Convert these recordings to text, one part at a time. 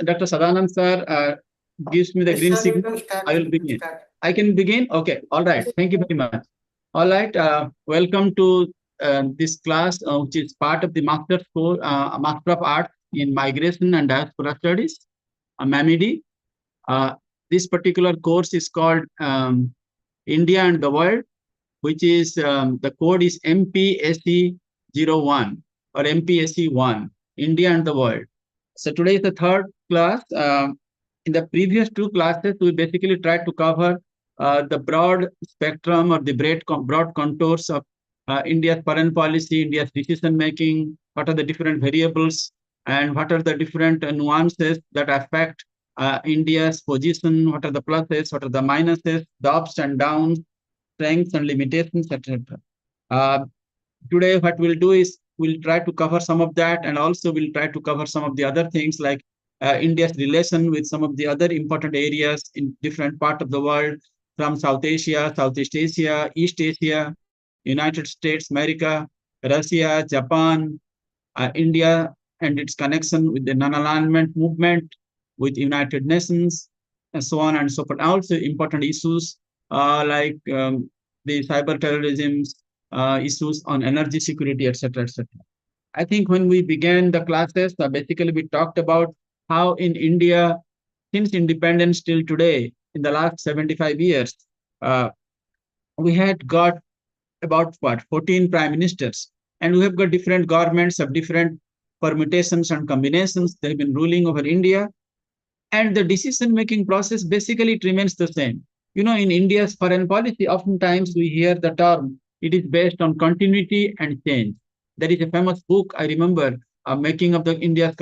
Dr. Sadanand sir gives me the Yes, green sir, you signal, can start. I will You can begin. start. I can begin? Okay. All right. Thank you very much. All right. Welcome to this class, which is part of the Master of Arts in Migration and Diaspora Studies, MAMIDI. Uh, this particular course is called India and the World, which is the code is MPSE 01 or MPSE 1, India and the World. So today is the third class. In the previous two classes, we basically tried to cover the broad spectrum or the broad contours of India's foreign policy, India's decision making, what are the different variables, and what are the different nuances that affect India's position, what are the pluses, what are the minuses, the ups and downs, strengths and limitations, etc. Uh, Today, what we'll do is we'll try to cover some of that, and also we'll try to cover some of the other things like India's relation with some of the other important areas in different parts of the world, from South Asia, Southeast Asia, East Asia, United States, America, Russia, Japan, India, and its connection with the non-alignment movement, with United Nations, and so on and so forth. Also, important issues like the cyber terrorism, issues on energy security, etc., etc. I think when we began the classes, basically we talked about how in India, since independence till today, in the last 75 years, uh, we had got about what 14 prime ministers, and we have got different governments of different permutations and combinations. They've been ruling over India, and the decision making process basically it remains the same. In India's foreign policy, oftentimes we hear the term it is based on continuity and change. There is a famous book I remember, making of India's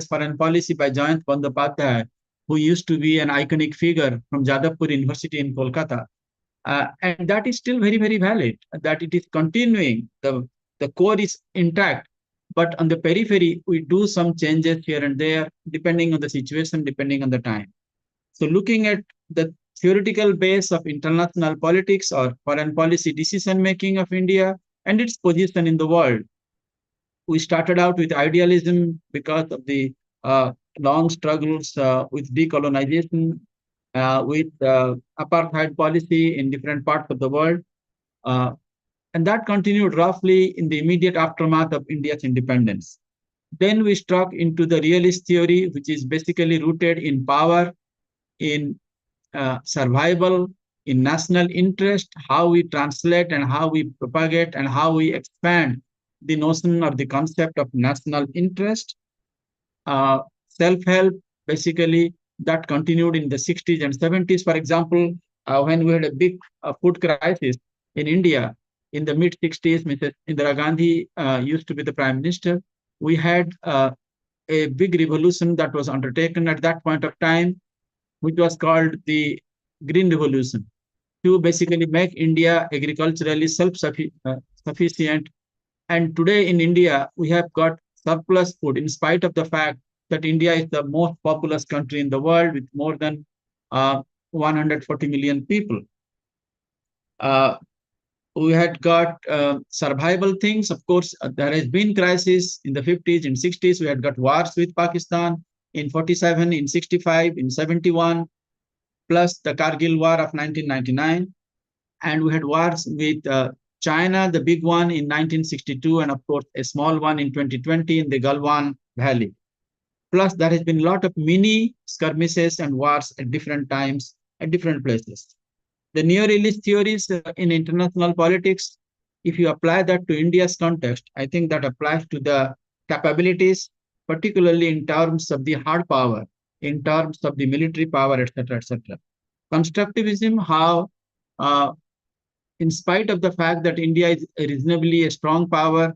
foreign policy by Jayant Bandyopadhyay, who used to be an iconic figure from Jadavpur University in Kolkata. And that is still very, very valid, that it is continuing. The core is intact, but on the periphery, we do some changes here and there, depending on the situation, depending on the time. So looking at the theoretical base of international politics or foreign policy decision making of India and its position in the world, we started out with idealism because of the long struggles with decolonization, with apartheid policy in different parts of the world. Uh, and that continued roughly in the immediate aftermath of India's independence. Then we struck into the realist theory, which is basically rooted in power, in survival, in national interest, how we translate and how we propagate and how we expand the notion or the concept of national interest. Self-help, basically, that continued in the 60s and 70s. For example, when we had a big food crisis in India in the mid 60s, Mrs. Indira Gandhi used to be the prime minister. We had a big revolution that was undertaken at that point of time, which was called the Green Revolution, to basically make India agriculturally self-sufficient. And today in India, we have got surplus food in spite of the fact that India is the most populous country in the world with more than 140 million people. Uh, we had got survival things. Of course, there has been crisis in the 50s, in 60s. We had got wars with Pakistan in 47, in 65, in 71, plus the Kargil War of 1999. And we had wars with China, the big one in 1962, and of course, a small one in 2020 in the Galwan Valley. Plus, there has been a lot of mini skirmishes and wars at different times, at different places. The neo-realist theories in international politics, if you apply that to India's context, I think that applies to the capabilities, particularly in terms of the hard power, in terms of the military power, etc., etc. Constructivism, how uh, in spite of the fact that India is a reasonably a strong power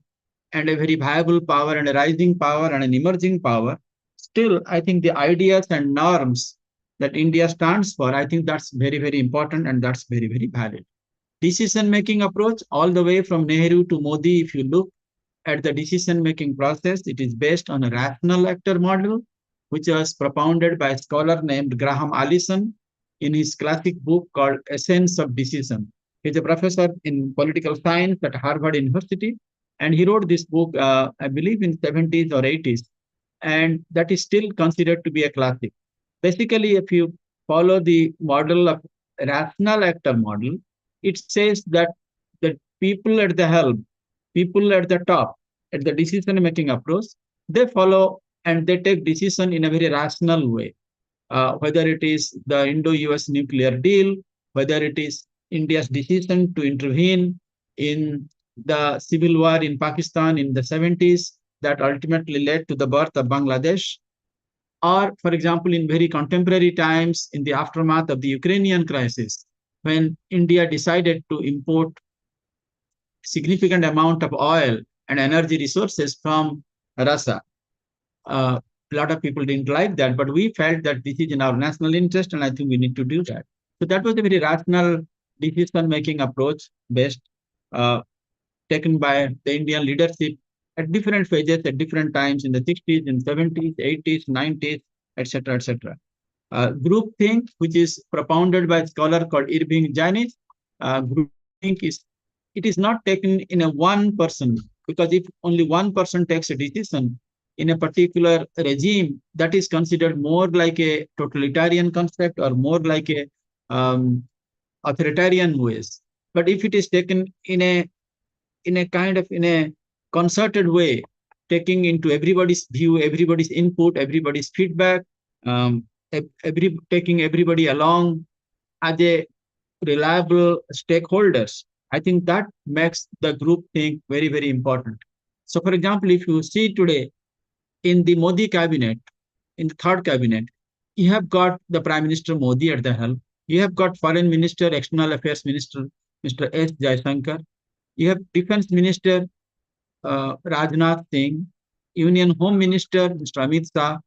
and a very viable power and a rising power and an emerging power, still, I think the ideas and norms that India stands for, I think that's very, very important and that's very, very valid. Decision making approach, all the way from Nehru to Modi, if you look at the decision making process, it is based on a rational actor model, which was propounded by a scholar named Graham Allison in his classic book called Essence of Decision. He's a professor in political science at Harvard University, and he wrote this book, I believe, in 70s or 80s. and that is still considered to be a classic. Basically, if you follow the model of rational actor model, it says that the people at the helm, people at the top, at the decision making approach, they follow and they take decision in a very rational way. Whether it is the Indo-US nuclear deal, whether it is India's decision to intervene in the civil war in Pakistan in the 70s that ultimately led to the birth of Bangladesh, or, for example, in very contemporary times, in the aftermath of the Ukrainian crisis, when India decided to import significant amount of oil and energy resources from Russia. A lot of people didn't like that, but we felt that this is in our national interest, and I think we need to do that. So that was a very rational decision-making approach based, uh, taken by the Indian leadership at different phases, at different times in the 60s, in 70s, 80s, 90s, etc., etc. Groupthink, which is propounded by a scholar called Irving Janis, groupthink is it is not taken in a one person, because if only one person takes a decision in a particular regime, that is considered more like a totalitarian concept or more like a um, authoritarian ways. But if it is taken in a concerted way, taking into everybody's view, everybody's input, everybody's feedback, taking everybody along as a reliable stakeholders. I think that makes the group think very, very important. So, for example, if you see today in the Modi cabinet, in the third cabinet, you have got the Prime Minister Modi at the helm. You have got Foreign Minister, External Affairs Minister, Mr. S. Jaisankar. You have Defense Minister, Rajnath Singh, Union Home Minister, Mr. Amit Shah.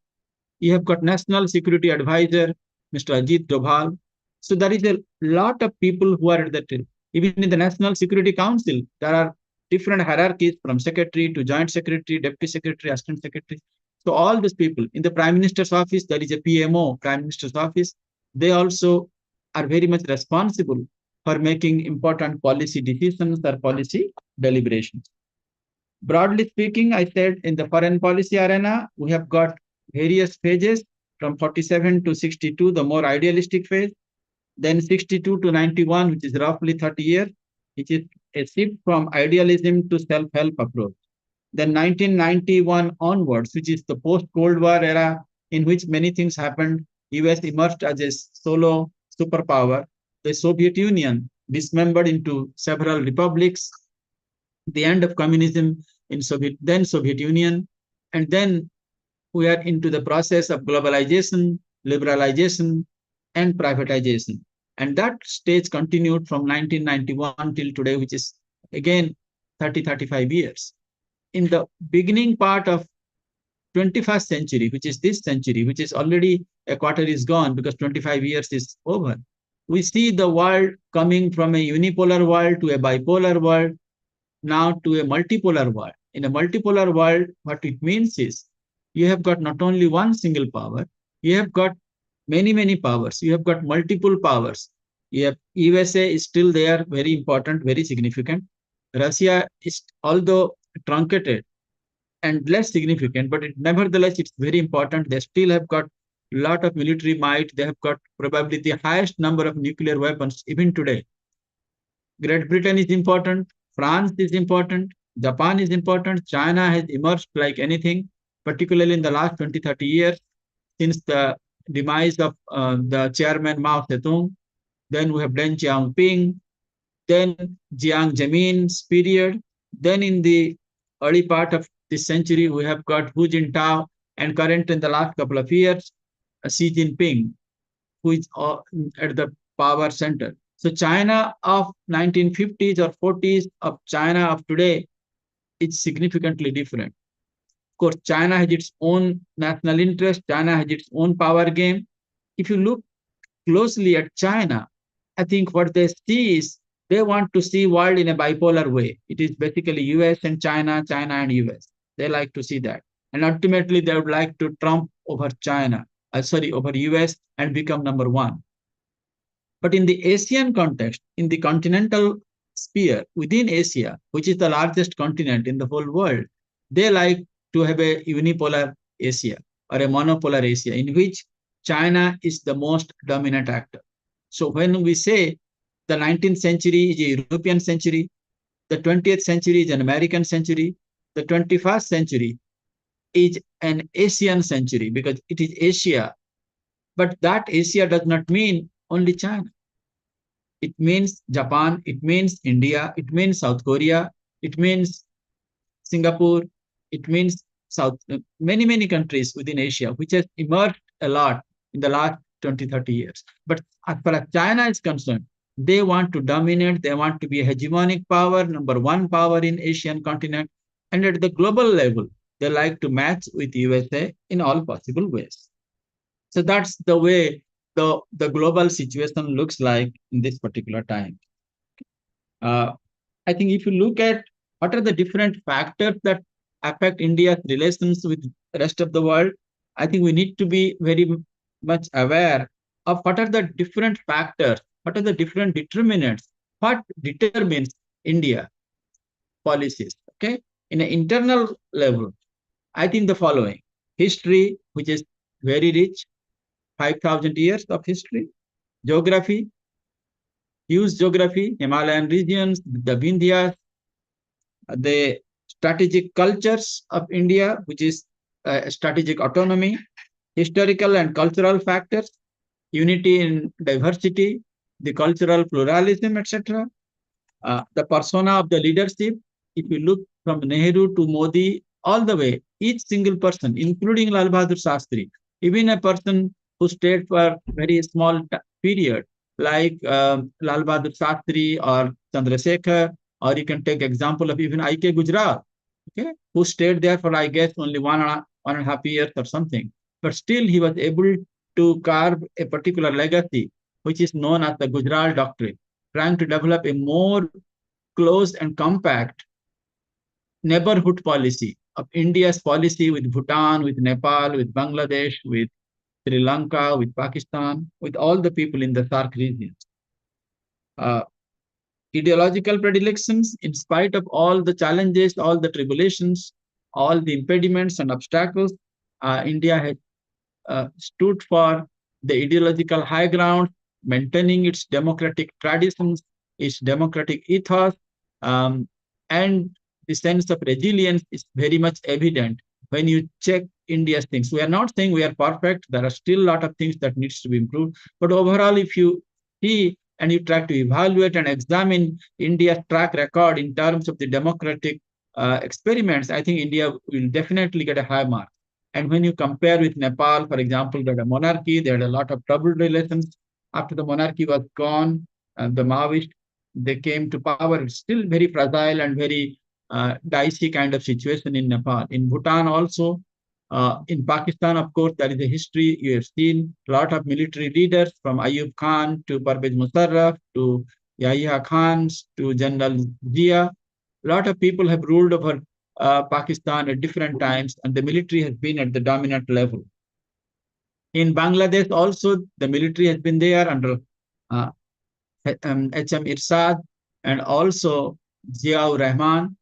You have got National Security Advisor, Mr. Ajit Doval. So there is a lot of people who are at the table. Even in the National Security Council, there are different hierarchies from secretary to joint secretary, deputy secretary, assistant secretary. So all these people in the Prime Minister's office, there is a PMO, Prime Minister's office. They also are very much responsible for making important policy decisions or policy deliberations. Broadly speaking, I said in the foreign policy arena, we have got various phases from 47 to 62, the more idealistic phase, then 62 to 91, which is roughly 30 years, which is a shift from idealism to self-help approach. Then 1991 onwards, which is the post-Cold War era, in which many things happened. US emerged as a solo superpower. The Soviet Union dismembered into several republics. The end of communism in Soviet Union, and then we are into the process of globalization, liberalization, and privatization. And that stage continued from 1991 till today, which is again 35 years. In the beginning part of 21st century, which is this century, which is already a quarter is gone because 25 years is over, we see the world coming from a unipolar world to a bipolar world, now to a multipolar world. In a multipolar world, what it means is you have got not only one single power, you have got many, many powers. You have got multiple powers. You have USA is still there, very important, very significant. Russia is, although truncated and less significant, but nevertheless, it's very important. They still have got a lot of military might. They have got probably the highest number of nuclear weapons even today. Great Britain is important. France is important. Japan is important. China has emerged like anything, particularly in the last 20, 30 years, since the demise of the chairman Mao Zedong. Then we have Deng Xiaoping, then Jiang Zemin's period. Then in the early part of this century, we have got Hu Jintao, and current in the last couple of years, Xi Jinping, who is at the power center. So China of 1950s or 40s of China of today is significantly different. Of course, China has its own national interest. China has its own power game. If you look closely at China, I think what they see is they want to see world in a bipolar way. It is basically US and China, China and US. They like to see that. And ultimately, they would like to trump over China, over US and become number one. But in the Asian context, in the continental sphere within Asia, which is the largest continent in the whole world, they like to have a unipolar Asia or a monopolar Asia in which China is the most dominant actor. So when we say the 19th century is a European century, the 20th century is an American century, the 21st century is an Asian century because it is Asia. But that Asia does not mean only China. It means Japan, it means India, it means South Korea, it means Singapore, it means many countries within Asia, which has emerged a lot in the last 20, 30 years. But as far as China is concerned, they want to dominate, they want to be a hegemonic power, number one power in Asian continent. And at the global level, they like to match with USA in all possible ways. So that's the way the global situation looks like in this particular time. Uh, I think if you look at what are the different factors that affect India's relations with the rest of the world, I think we need to be very much aware of what are the different factors, what are the different determinants, what determines India policies. Okay, in an internal level, I think the following: history, which is very rich, 5,000 years of history; geography, huge geography, Himalayan regions, the Vindhyas, the strategic cultures of India, which is strategic autonomy, historical and cultural factors, unity in diversity, the cultural pluralism, etc. The persona of the leadership, if you look from Nehru to Modi, all the way, each single person, including Lal Bahadur Shastri, even a person who stayed for very small period, like Lal Bahadur Shastri or Chandrasekhar, or you can take example of even I.K. Gujral, okay, who stayed there for, I guess, only 1.5 years or something. But still, he was able to carve a particular legacy, which is known as the Gujral Doctrine, trying to develop a more close and compact neighborhood policy of India's policy with Bhutan, with Nepal, with Bangladesh, with Sri Lanka, with Pakistan, with all the people in the SAARC regions. Uh, Ideological predilections, in spite of all the challenges, all the tribulations, all the impediments and obstacles, India has stood for the ideological high ground, maintaining its democratic traditions, its democratic ethos, um, and the sense of resilience is very much evident when you check India's things. We are not saying we are perfect. There are still a lot of things that needs to be improved. But overall, if you see and you try to evaluate and examine India's track record in terms of the democratic experiments, I think India will definitely get a high mark. And when you compare with Nepal, for example, they had a monarchy, they had a lot of troubled relations. After the monarchy was gone, the Maoists, they came to power. It's still very fragile and very dicey kind of situation in Nepal. In Bhutan also, in Pakistan, of course, there is a history. You have seen a lot of military leaders from Ayub Khan to Parvez Musharraf to Yahya Khan to General Zia. A lot of people have ruled over Pakistan at different times, and the military has been at the dominant level. In Bangladesh, also, the military has been there under uh, H.M. Irsad and also Ziaur Rahman.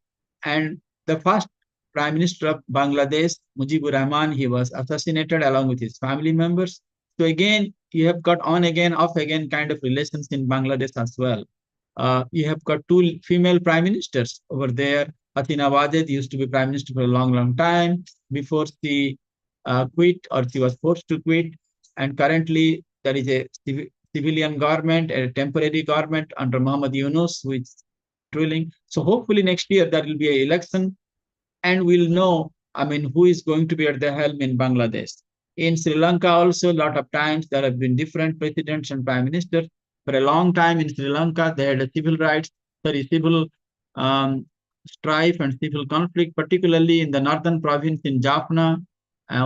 And the first Prime Minister of Bangladesh, Mujibur Rahman, he was assassinated along with his family members. So again, you have got on again, off again kind of relations in Bangladesh as well. You have got two female prime ministers over there. Hasina Wajed used to be prime minister for a long time before she quit or she was forced to quit. And currently, there is a civilian government, a temporary government under Muhammad Yunus, which is drilling. So hopefully next year there will be an election and we'll know, I mean, who is going to be at the helm in Bangladesh. In Sri Lanka also, a lot of times there have been different presidents and prime ministers. For a long time in Sri Lanka, they had a civil um, strife and civil conflict, particularly in the northern province in Jaffna,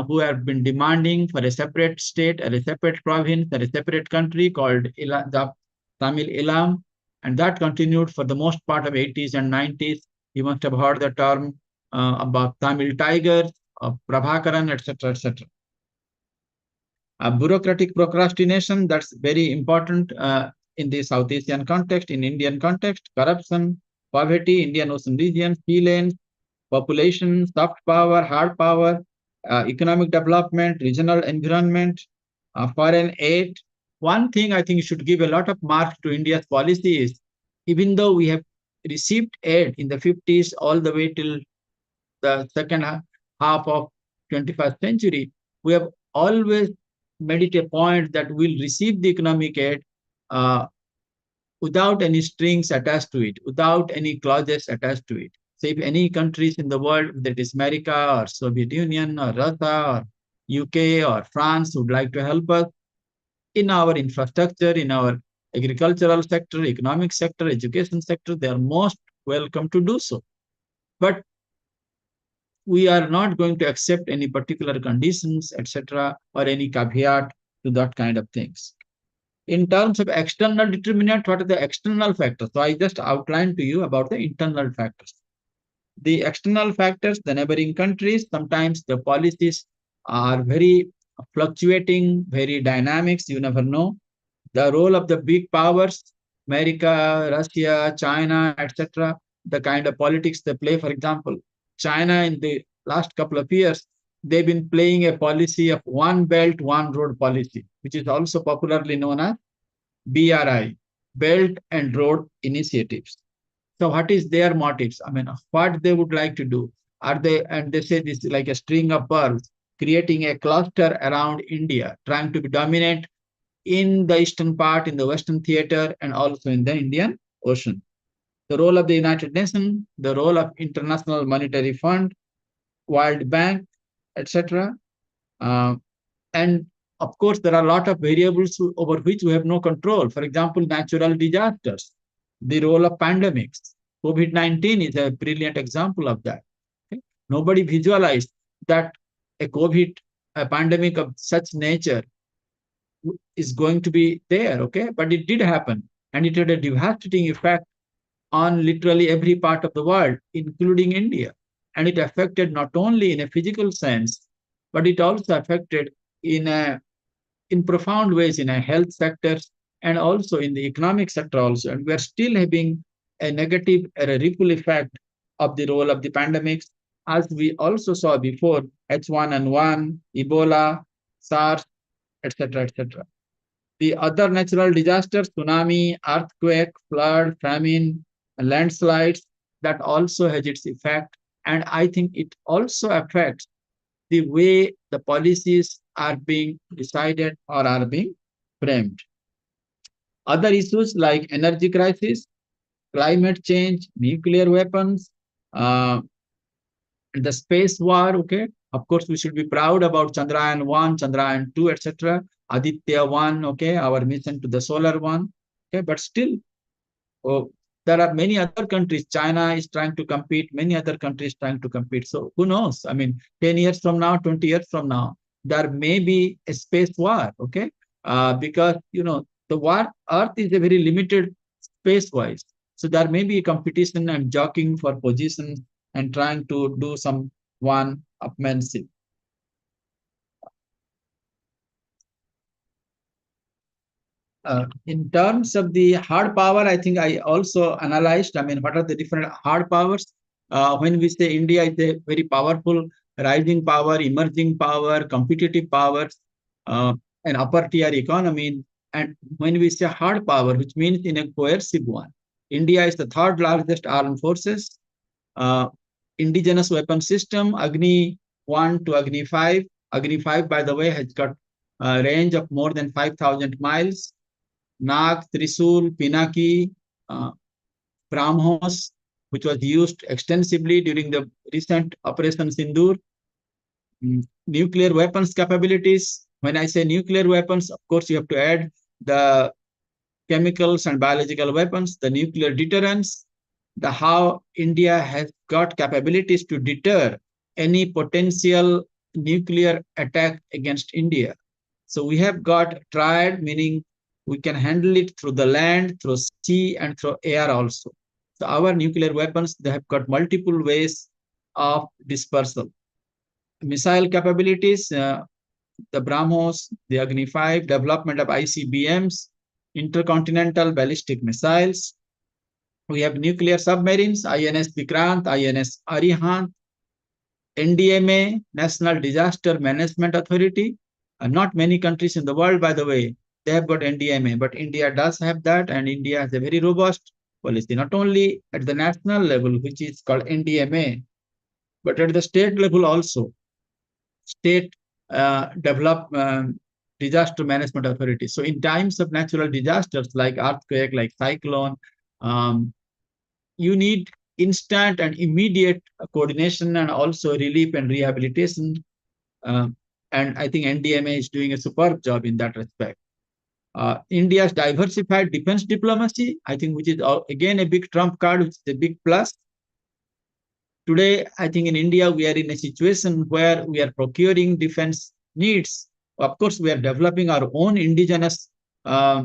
who have been demanding for a separate state, a separate province, a separate country called Tamil Ilam. And that continued for the most part of 80s and 90s. You must have heard the term about Tamil Tigers, of Prabhakaran, etc., etc. Bureaucratic procrastination, that's very important in the South Asian context, in Indian context, corruption, poverty, Indian Ocean region, sea lanes, population, soft power, hard power, economic development, regional environment, foreign aid. One thing I think should give a lot of marks to India's policy is, even though we have received aid in the 50s all the way till the second half of 21st century, we have always made it a point that we'll receive the economic aid uh, without any strings attached to it, without any clauses attached to it. So if any countries in the world, that is America or Soviet Union or Russia or UK or France, would like to help us in our infrastructure, in our agricultural sector, economic sector, education sector, they are most welcome to do so. But we are not going to accept any particular conditions, etc., or any caveat to that kind of things. In terms of external determinant, what are the external factors? So I just outlined to you about the internal factors. The external factors, the neighboring countries, sometimes the policies are very fluctuating, very dynamics, you never know. The role of the big powers, America, Russia, China, etc., the kind of politics they play. For example, China in the last couple of years, they've been playing a policy of one belt, one road policy, which is also popularly known as BRI, Belt and Road Initiatives. So what is their motives? I mean, what they would like to do? Are they, and they say this is like a string of pearls, creating a cluster around India, trying to be dominant in the eastern part, in the Western theater, and also in the Indian Ocean. The role of the United Nations, the role of International Monetary Fund, World Bank, etc. And of course, there are a lot of variables over which we have no control. For example, natural disasters, the role of pandemics. COVID-19 is a brilliant example of that. Okay? Nobody visualized that a pandemic of such nature is going to be there, okay? But it did happen, and it had a devastating effect on literally every part of the world, including India. And it affected not only in a physical sense, but it also affected in profound ways in a health sectors and also in the economic sector also. And we're still having a negative or a ripple effect of the role of the pandemics, as we also saw before, H1N1, Ebola, SARS, etc., etc. The other natural disasters, tsunami, earthquake, flood, famine, landslides, that also has its effect. And I think it also affects the way the policies are being decided or are being framed. Other issues like energy crisis, climate change, nuclear weapons, uh, the space war, okay? Of course, we should be proud about Chandrayaan 1, Chandrayaan 2, etc. Aditya 1, okay, our mission to the solar one, okay? But still, oh, there are many other countries. China is trying to compete, many other countries trying to compete. So who knows? I mean, 10 years from now, 20 years from now, there may be a space war, okay? Because, the war, Earth is a very limited space-wise. So there may be a competition and jockeying for positions and trying to do some one upmanship. In terms of the hard power, I think I also analyzed, I mean, what are the different hard powers? When we say India is a very powerful rising power, emerging power, competitive powers, an upper tier economy. And when we say hard power, which means in a coercive one, India is the third largest armed forces, uh, indigenous weapon system, Agni 1 to Agni 5. Agni 5, by the way, has got a range of more than 5,000 miles. Nag, Trisul, Pinaki, uh, Brahmos, which was used extensively during the recent Operation Sindoor. Nuclear weapons capabilities. When I say nuclear weapons, of course, you have to add the chemicals and biological weapons, the nuclear deterrence, the how India has got capabilities to deter any potential nuclear attack against India. So we have got tried, meaning we can handle it through the land, through sea, and through air also. So our nuclear weapons, they have got multiple ways of dispersal. Missile capabilities, the BrahMos, the Agni 5, development of ICBMs, intercontinental ballistic missiles. We have nuclear submarines, INS Vikrant, INS Arihant, NDMA, National Disaster Management Authority. Not many countries in the world, by the way, they have got NDMA, but India does have that, and India has a very robust policy, not only at the national level, which is called NDMA, but at the state level also. State develop disaster management authority. So in times of natural disasters like earthquake, like cyclone, um, you need instant and immediate coordination and also relief and rehabilitation. Uh, and I think NDMA is doing a superb job in that respect. India's diversified defense diplomacy, I think, which is again a big trump card, which is a big plus. Today, I think in India, we are in a situation where we are procuring defense needs. Of course, we are developing our own indigenous uh,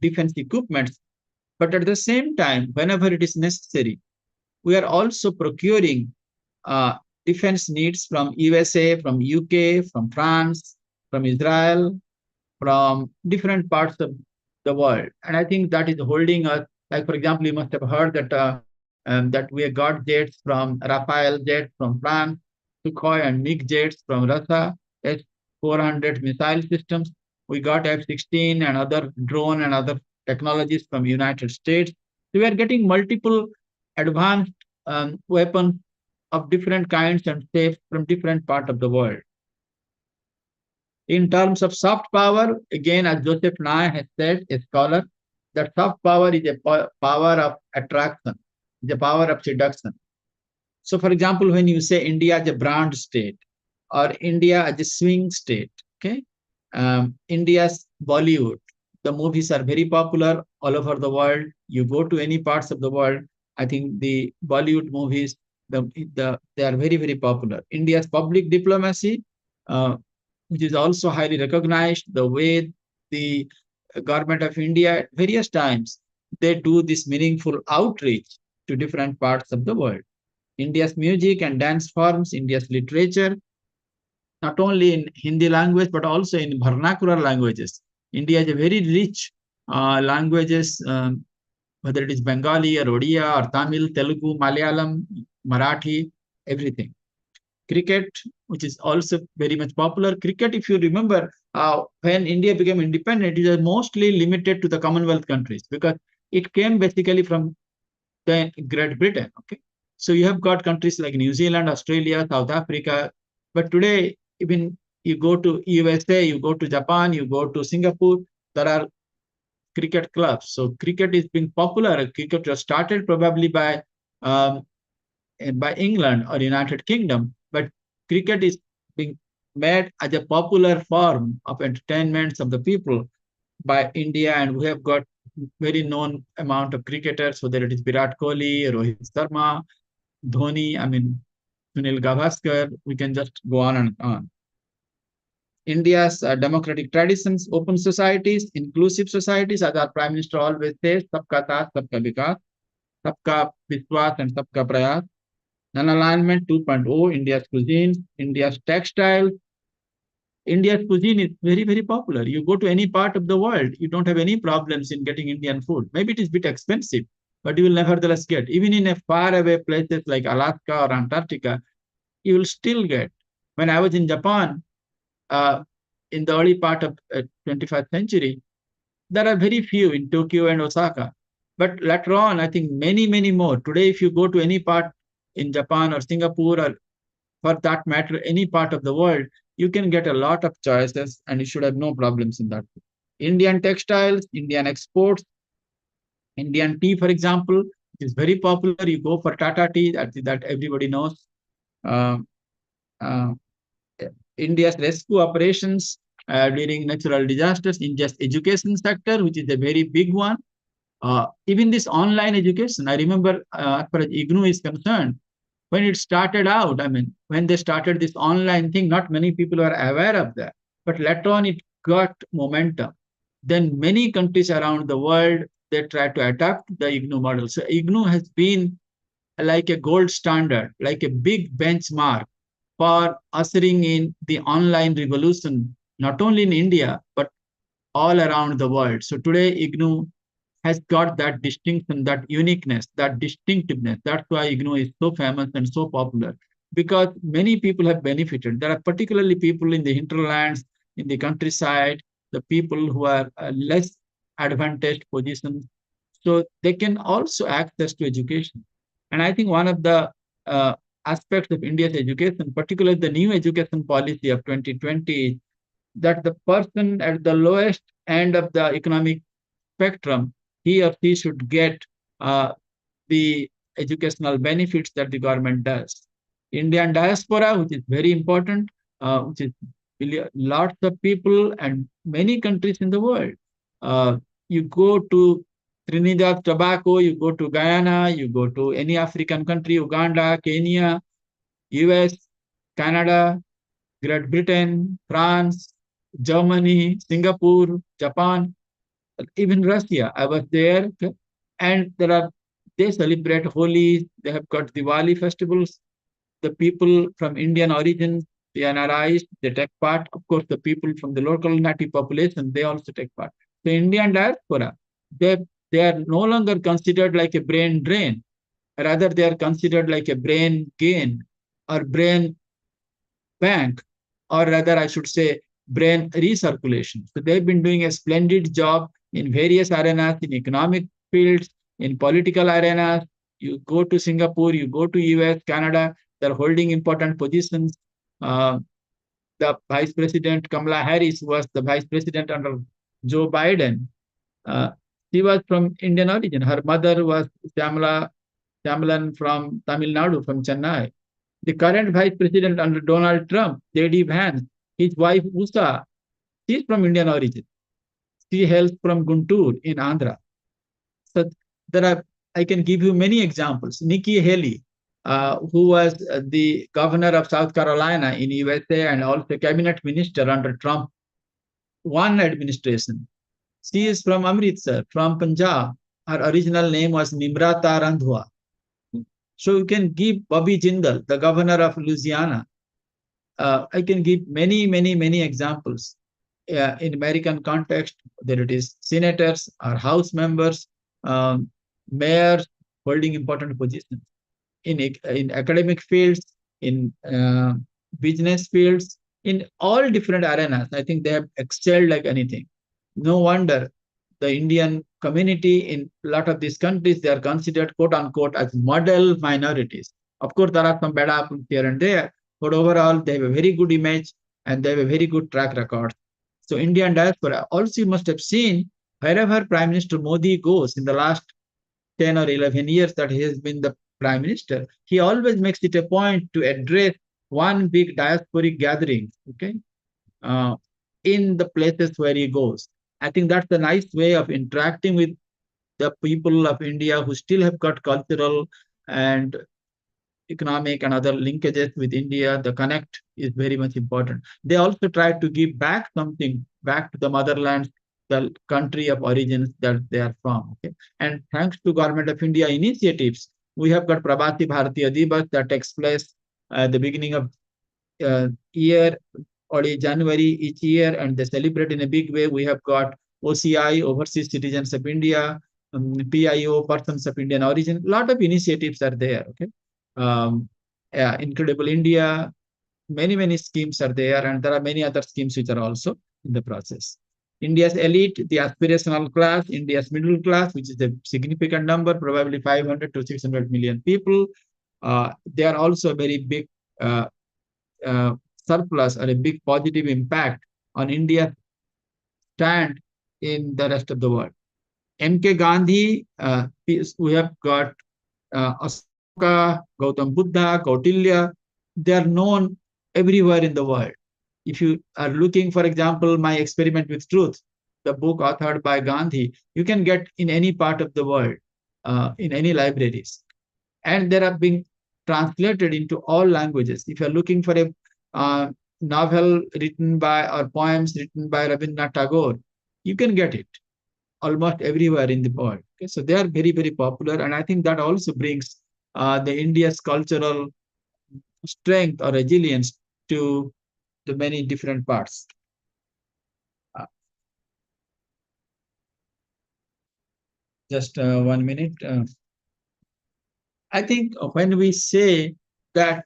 defense equipment, but at the same time, whenever it is necessary, we are also procuring uh, defense needs from USA, from UK, from France, from Israel, from different parts of the world. And I think that is holding us, like, for example, you must have heard that we have got jets from Rafale jets from France, Sukhoi and MiG jets from Russia, S-400 missile systems. We got F-16 and other drone and other technologies from United States. So we are getting multiple advanced weapons of different kinds and shapes from different part of the world. In terms of soft power, again, as Joseph Nye has said, a scholar, that soft power is a power of attraction, the power of seduction. So, for example, when you say India as a brand state or India as a swing state, okay, India's Bollywood, the movies are very popular all over the world. You go to any parts of the world, I think the Bollywood movies, they are very, very popular. India's public diplomacy, uh, which is also highly recognized, the way the government of India at various times, they do this meaningful outreach to different parts of the world. India's music and dance forms, India's literature, not only in Hindi language, but also in vernacular languages. India has a very rich languages, whether it is Bengali or Odia or Tamil, Telugu, Malayalam, Marathi, everything. Cricket, which is also very much popular. Cricket, if you remember, when India became independent, it was mostly limited to the Commonwealth countries because it came basically from the Great Britain. Okay, so you have got countries like New Zealand, Australia, South Africa, but today, even you go to USA, you go to Japan, you go to Singapore, there are cricket clubs. So cricket is being popular. Cricket was started probably um, by England or United Kingdom, but cricket is being made as a popular form of entertainment of the people by India, and we have got very known amount of cricketers, whether it is Virat Kohli, Rohit Sharma, Dhoni, I mean Sunil Gavaskar, we can just go on and on. India's democratic traditions, open societies, inclusive societies, as our Prime Minister always says, sabka saath, sabka vikas, sabka vishwas, and sabka prayas. Non-alignment 2.0, India's cuisine, India's textile. India's cuisine is very, very popular. You go to any part of the world, you don't have any problems in getting Indian food. Maybe it is a bit expensive, but you will nevertheless get. Even in a far away places like Alaska or Antarctica, you will still get. When I was in Japan, uh, in the early part of 21st century, there are very few in Tokyo and Osaka. But later on, I think many, many more. Today, if you go to any part in Japan or Singapore, or for that matter, any part of the world, you can get a lot of choices and you should have no problems in that. Indian textiles, Indian exports, Indian tea, for example, is very popular. You go for Tata tea, that everybody knows. Uh, uh, India's rescue operations during natural disasters, India's education sector, which is a very big one. Even this online education, I remember as far as IGNU is concerned, when it started out, I mean, when they started this online thing, not many people were aware of that. But later on, it got momentum. Then many countries around the world, they tried to adapt the IGNU model. So IGNU has been like a gold standard, like a big benchmark for ushering in the online revolution, not only in India, but all around the world. So today, IGNU has got that distinction, that uniqueness, that distinctiveness. That's why IGNU is so famous and so popular. because many people have benefited. There are particularly people in the hinterlands, in the countryside, the people who are less advantaged positions. So they can also access to education. And I think one of the uh, aspects of India's education, particularly the new education policy of 2020, that the person at the lowest end of the economic spectrum, he or she should get uh, the educational benefits that the government does. Indian diaspora, which is very important, which is lots of people and many countries in the world. Uh, you go to Trinidad, Tobago, you go to Guyana, you go to any African country, Uganda, Kenya, US, Canada, Great Britain, France, Germany, Singapore, Japan, even Russia. I was there, okay, and they celebrate Holi. They have got Diwali festivals. The people from Indian origin, the NRIs, they take part. Of course, the people from the local native population, they also take part. The Indian diaspora, they they are no longer considered like a brain drain. Rather, they are considered like a brain gain or brain bank, or rather, I should say, brain recirculation. So they've been doing a splendid job in various arenas, in economic fields, in political arenas. You go to Singapore, you go to US, Canada, they're holding important positions. Uh, the Vice President Kamala Harris was the Vice President under Joe Biden. Uh, she was from Indian origin. Her mother was Shamalan from Tamil Nadu, from Chennai. The current vice president under Donald Trump, J.D. Vance, his wife Usha, she's from Indian origin. She hails from Guntur in Andhra. So there are, I can give you many examples. Nikki Haley, who was the governor of South Carolina in USA and also cabinet minister under Trump one administration. She is from Amritsar, from Punjab. Her original name was Nimrata Randhwa. So you can give Bobby Jindal, the governor of Louisiana. I can give many, many, many examples. In American context, whether it is senators or House members, um, mayors holding important positions in academic fields, in business fields, in all different arenas. I think they have excelled like anything. No wonder the Indian community in a lot of these countries, they are considered quote unquote as model minorities. Of course, there are some bad apples here and there, but overall, they have a very good image and they have a very good track record. So, Indian diaspora, also you must have seen wherever Prime Minister Modi goes in the last 10 or 11 years that he has been the prime minister, he always makes it a point to address one big diasporic gathering, okay, uh, in the places where he goes. I think that's a nice way of interacting with the people of India who still have got cultural and economic and other linkages with India. The connect is very much important. They also try to give back something back to the motherland, the country of origins that they are from. Okay? And thanks to Government of India initiatives, we have got Prabhati Bharatiya Divas that takes place at the beginning of year or January each year, and they celebrate in a big way. We have got OCI, Overseas Citizens of India, PIO, Persons of Indian Origin. A lot of initiatives are there. Okay, yeah, Incredible India, many, many schemes are there, and there are many other schemes which are also in the process. India's elite, the aspirational class, India's middle class, which is a significant number, probably 500 to 600 million people. They are also a very big uh, uh, surplus or a big positive impact on India's stand in the rest of the world. M.K. Gandhi, we have got Asoka, Gautam Buddha, Kautilya. They are known everywhere in the world. If you are looking, for example, My Experiment with Truth, the book authored by Gandhi, you can get in any part of the world, in any libraries. And they are being translated into all languages. If you're looking for a novel written by or poems written by Rabindranath Tagore, you can get it almost everywhere in the world. Okay? So they are very, very popular. And I think that also brings the India's cultural strength or resilience to the many different parts. Uh, just 1 minute. I think when we say that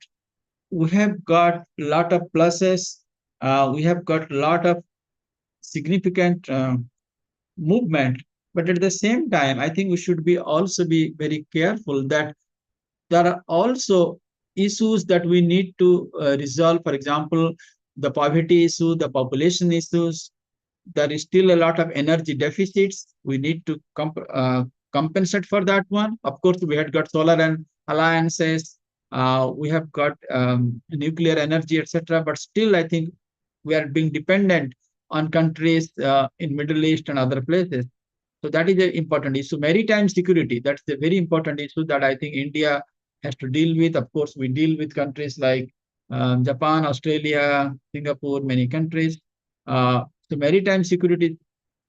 we have got a lot of pluses. We have got a lot of significant movement, but at the same time, I think we should be also be very careful that there are also issues that we need to resolve. For example, the poverty issue, the population issues. There is still a lot of energy deficits. We need to compensate for that one. Of course, we had got solar and alliances. We have got nuclear energy, etc. But still, I think we are being dependent on countries in Middle East and other places. So that is an important issue. Maritime security, that's a very important issue that I think India has to deal with. Of course, we deal with countries like Japan, Australia, Singapore, many countries. So maritime security is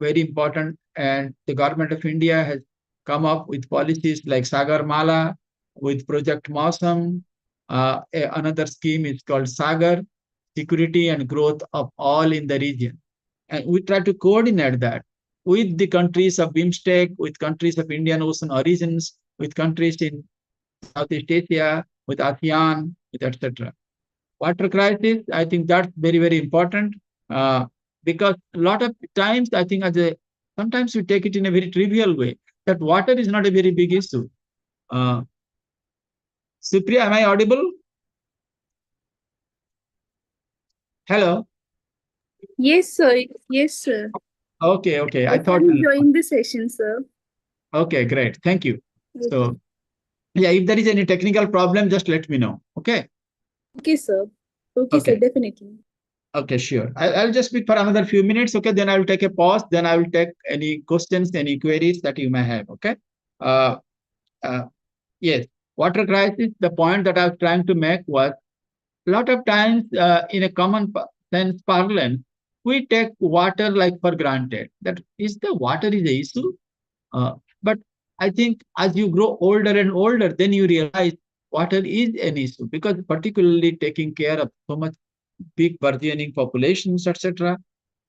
very important, and the government of India has come up with policies like Sagar Mala, with Project Mausam. Another scheme is called Sagar, security and growth of all in the region. And we try to coordinate that with the countries of BIMSTEC, with countries of Indian Ocean origins, with countries in Southeast Asia, with ASEAN, with etc. Water crisis, I think that's very, very important uh, because a lot of times, I think sometimes we take it in a very trivial way that water is not a very big issue. Uh, Supriya, am I audible? Hello. Yes, sir. Yes, sir. Okay, okay. I Yes, thought. I'm enjoying the session, sir. Okay, great. Thank you. Okay. So, yeah, if there is any technical problem, just let me know. Okay. Okay, sir. Okay, sir. Okay. Definitely. Okay, sure. I'll just speak for another few minutes. Okay. Then I will take a pause. Then I will take any questions, any queries that you may have. Okay. Uh, uh, yes. Water crisis. The point that I was trying to make was a lot of times in a common sense parlance, we take water like for granted. That is the water is the issue. But I think as you grow older and older, then you realize water is an issue because particularly taking care of so much big burgeoning populations, etc.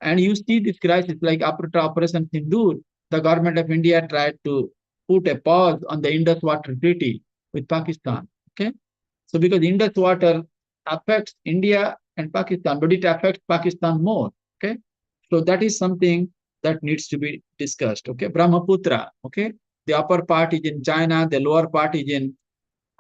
And you see this crisis like after Operation Sindoor, the government of India tried to put a pause on the Indus Water Treaty with Pakistan. Okay, so because Indus Water affects India and Pakistan, but it affects Pakistan more. Okay, so that is something that needs to be discussed. Okay, Brahmaputra. Okay, the upper part is in China, the lower part is in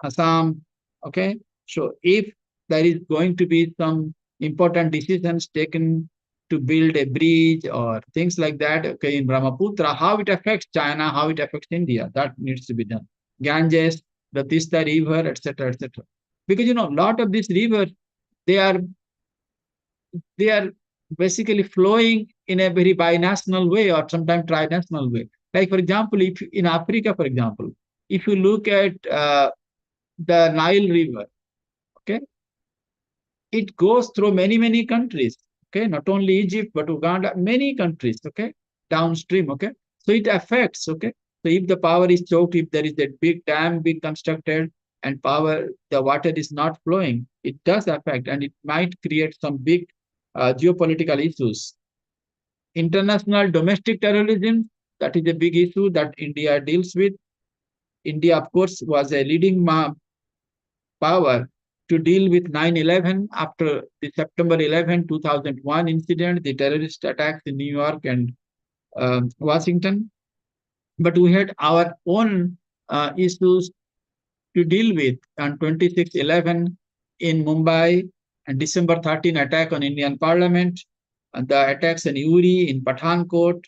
Assam. Okay, so if there is going to be some important decisions taken to build a bridge or things like that, okay, in Brahmaputra, how it affects China, how it affects India, that needs to be done. Ganges, the Tista River, etc., etc. Because a lot of these rivers, they are they are basically flowing in a very binational way or sometimes trinational way. Like for example, if in Africa, for example, if you look at the Nile River, okay, it goes through many, many countries. Okay, not only Egypt, but Uganda, many countries, okay, downstream, okay. So it affects, okay. So if the power is choked, if there is a big dam being constructed and the water is not flowing, it does affect and it might create some big geopolitical issues. International domestic terrorism, that is a big issue that India deals with. India, of course, was a leading power to deal with 9/11 after the September 11, 2001 incident, the terrorist attacks in New York and Washington. But we had our own issues to deal with on 26/11 in Mumbai and December 13 attack on Indian Parliament, and the attacks in Uri, in Pathankot,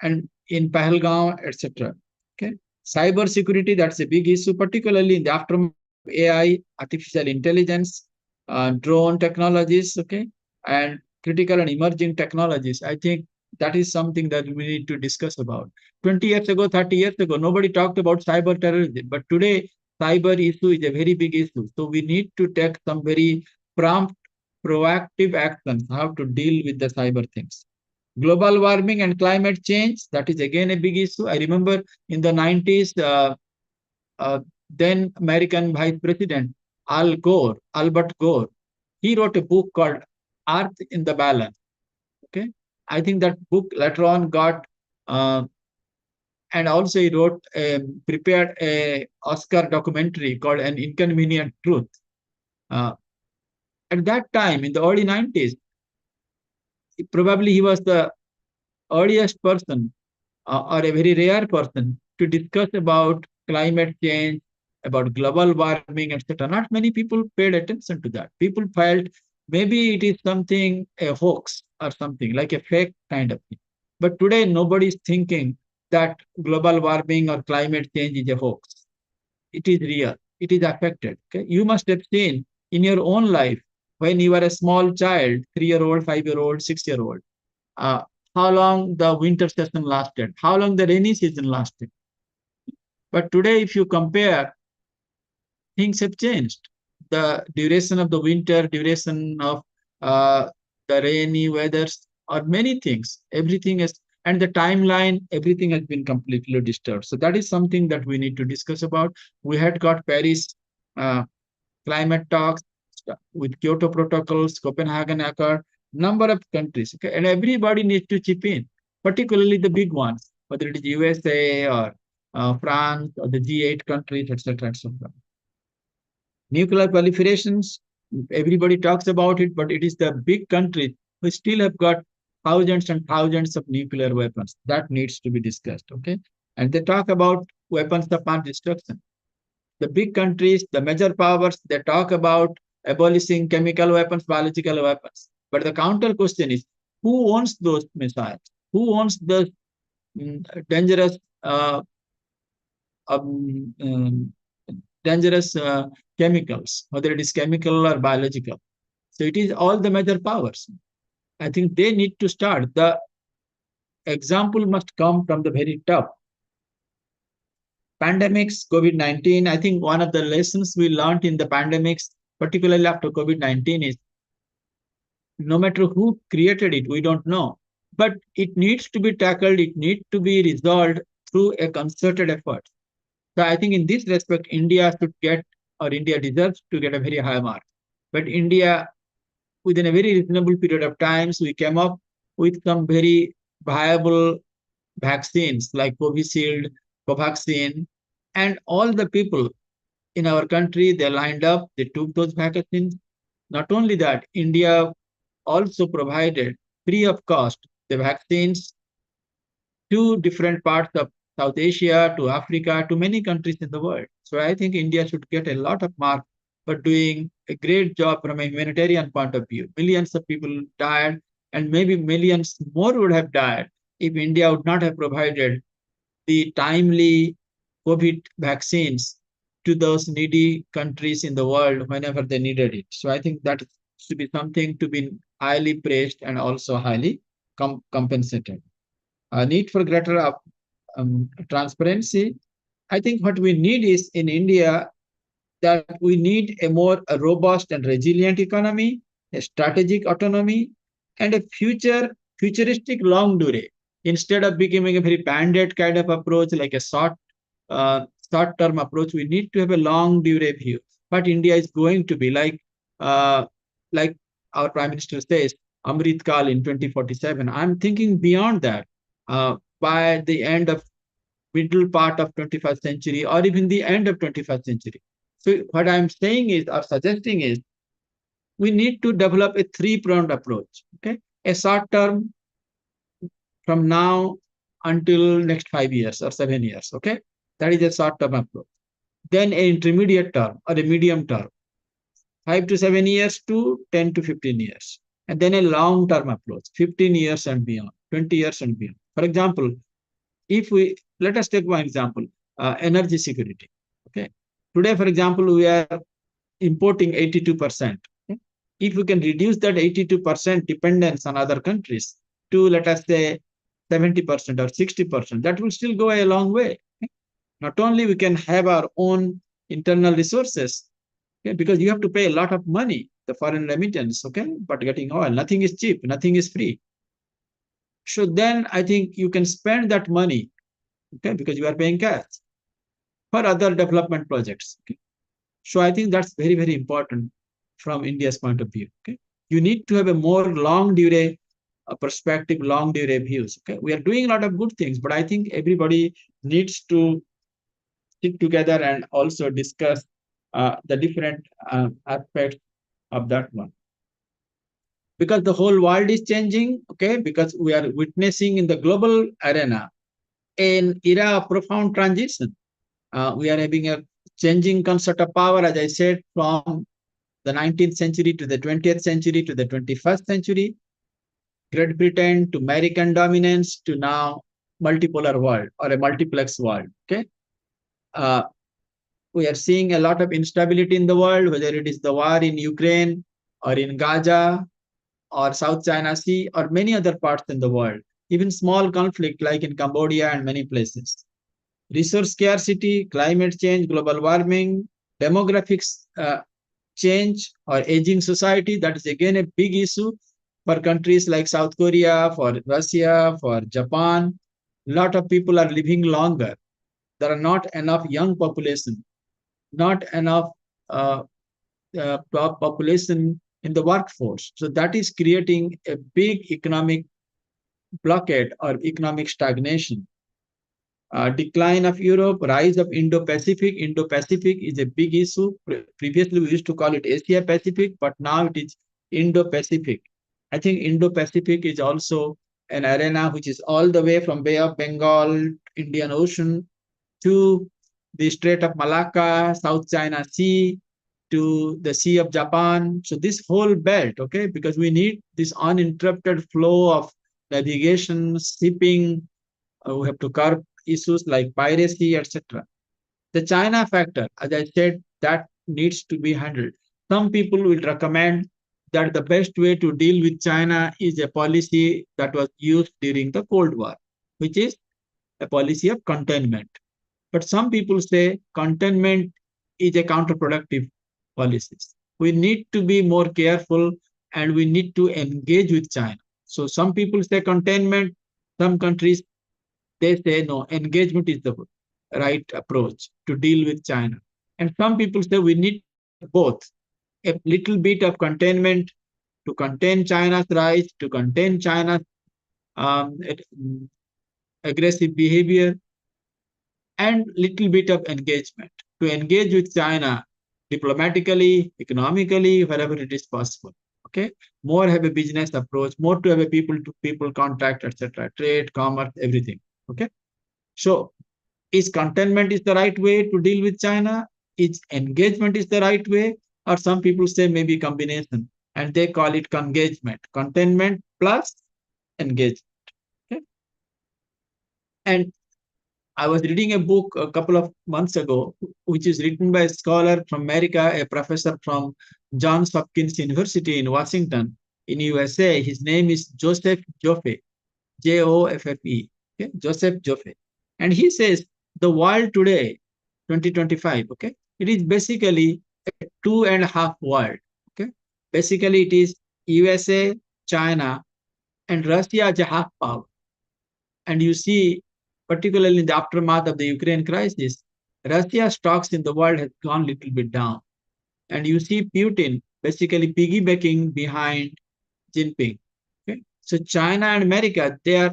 and in Pahalgaon, etc. Okay, cyber security, that's a big issue, particularly in the aftermath of AI, artificial intelligence, drone technologies, okay, and critical and emerging technologies. I think that is something that we need to discuss about. 20 years ago, 30 years ago, nobody talked about cyber terrorism, but today cyber issue is a very big issue. So we need to take some very prompt, proactive actions how to deal with the cyber things. Global warming and climate change, that is again a big issue. I remember in the 90s, uh, then American Vice President Albert Gore, he wrote a book called Earth in the Balance. Okay, I think that book later on got, uh, and also he prepared a Oscar documentary called An Inconvenient Truth. Uh, At that time, in the early 90s, probably he was the earliest person or a very rare person to discuss about climate change, about global warming, etc. Not many people paid attention to that. People felt maybe it is something, a hoax or something like a fake kind of thing. But today, nobody is thinking that global warming or climate change is a hoax. It is real. It is affected. Okay? You must have seen in your own life when you were a small child, 3-year old, 5-year old, 6-year old, uh, how long the winter season lasted, how long the rainy season lasted. But today, if you compare, things have changed. The duration of the winter, duration of uh, the rainy weathers, or many things, everything is, and the timeline, everything has been completely disturbed. So that is something that we need to discuss about. We had got Paris uh, climate talks with Kyoto protocols, Copenhagen Accord, number of countries, okay? And everybody needs to chip in, particularly the big ones, whether it is USA or France or the G8 countries, etc., etc. Nuclear proliferations, everybody talks about it, but it is the big countries who still have got thousands and thousands of nuclear weapons. That needs to be discussed, okay? And they talk about weapons of mass destruction. The big countries, the major powers, they talk about abolishing chemical weapons, biological weapons. But the counter question is, who owns those missiles? Who owns the dangerous um, um, dangerous chemicals, whether it is chemical or biological? So it is all the major powers. I think they need to start. The example must come from the very top. Pandemics, COVID-19, I think one of the lessons we learned in the pandemics, particularly after COVID-19, is no matter who created it, we don't know. But it needs to be tackled, it needs to be resolved through a concerted effort. So I think in this respect, India should get, or India deserves to get a very high mark. But India, within a very reasonable period of time, we came up with some very viable vaccines like Covishield, Covaxin, and all the people in our country, they lined up, they took those vaccines. Not only that, India also provided free of cost the vaccines to different parts of South Asia, to Africa, to many countries in the world. So I think India should get a lot of marks for doing a great job from a humanitarian point of view. Millions of people died, and maybe millions more would have died if India would not have provided the timely COVID vaccines to those needy countries in the world whenever they needed it. So I think that should be something to be highly praised and also highly compensated. A need for greater transparency. I think what we need is in India that we need a more robust and resilient economy, a strategic autonomy, and a futuristic long durée. Instead of becoming a very band-aid kind of approach, like a uh, short-term approach, we need to have a long durée view. But India is going to be uh, like our Prime Minister says, Amrit Kal in 2047. I'm thinking beyond that. By the end of middle part of 21st century or even the end of 21st century. So what I'm saying is or suggesting is we need to develop a three-pronged approach. Okay, a short term from now until next 5 years or 7 years. Okay, that is a short term approach. Then an intermediate term or a medium term, 5 to 7 years to 10 to 15 years, and then a long term approach, 15 years and beyond, 20 years and beyond. For example, if we let us take one example, energy security. Okay, today, for example, we are importing 82%. Okay? If we can reduce that 82% dependence on other countries to, let us say, 70% or 60%, that will still go a long way. Okay? Not only we can have our own internal resources, okay, because you have to pay a lot of money, the foreign remittance, okay, but getting oil, nothing is cheap, nothing is free. So then I think you can spend that money, okay, because you are paying cash for other development projects. Okay? So I think that's very, very important from India's point of view. Okay, you need to have a more long durée perspective, long durée views. Okay, we are doing a lot of good things, but I think everybody needs to sit together and also discuss the different aspects of that one. because the whole world is changing, okay, because we are witnessing in the global arena an era of profound transition. We are having a changing concept of power, as I said, from the 19th century to the 20th century to the 21st century, Great Britain to American dominance to now multipolar world or a multiplex world. Okay, uh, we are seeing a lot of instability in the world, whether it is the war in Ukraine or in Gaza or South China Sea or many other parts in the world. Even small conflict like in Cambodia and many places. Resource scarcity, climate change, global warming, demographics change or aging society. That is again a big issue for countries like South Korea, for Russia, for Japan. A lot of people are living longer. There are not enough young population, not enough uh, population in the workforce. So that is creating a big economic blockade or economic stagnation. Decline of Europe, rise of Indo-Pacific. Indo-Pacific is a big issue. Previously, we used to call it Asia-Pacific, but now it is Indo-Pacific. I think Indo-Pacific is also an arena which is all the way from Bay of Bengal, Indian Ocean, to the Strait of Malacca, South China Sea, to the Sea of Japan. So this whole belt, okay, because we need this uninterrupted flow of navigation, shipping. We have to curb issues like piracy, etc. The China factor, as I said, that needs to be handled. Some people will recommend that the best way to deal with China is a policy that was used during the Cold War, which is a policy of containment. But some people say containment is a counterproductive policy. We need to be more careful and we need to engage with China. So some people say containment, some countries they say no, engagement is the right approach to deal with China. And some people say we need both a little bit of containment to contain China's rise, to contain China's um, aggressive behavior, and little bit of engagement to engage with China diplomatically, economically, wherever it is possible. Okay, more have a business approach, more to have a people to people contact, etc., trade, commerce, everything. Okay, so is containment is the right way to deal with China? Is engagement is the right way? Or some people say maybe combination, and they call it congagement, containment plus engagement. Okay? And I was reading a book a couple of months ago, which is written by a scholar from America, a professor from Johns Hopkins University in Washington, in USA. His name is Joseph Joffe, Joffe. Okay? Joseph Joffe. And he says the world today, 2025, okay, it is basically a two and a half world. Okay. Basically, it is USA, China, and Russia as a half power. And you see, particularly in the aftermath of the Ukraine crisis, Russia's stocks in the world has gone a little bit down. And you see Putin basically piggybacking behind Jinping. Okay. So China and America, they are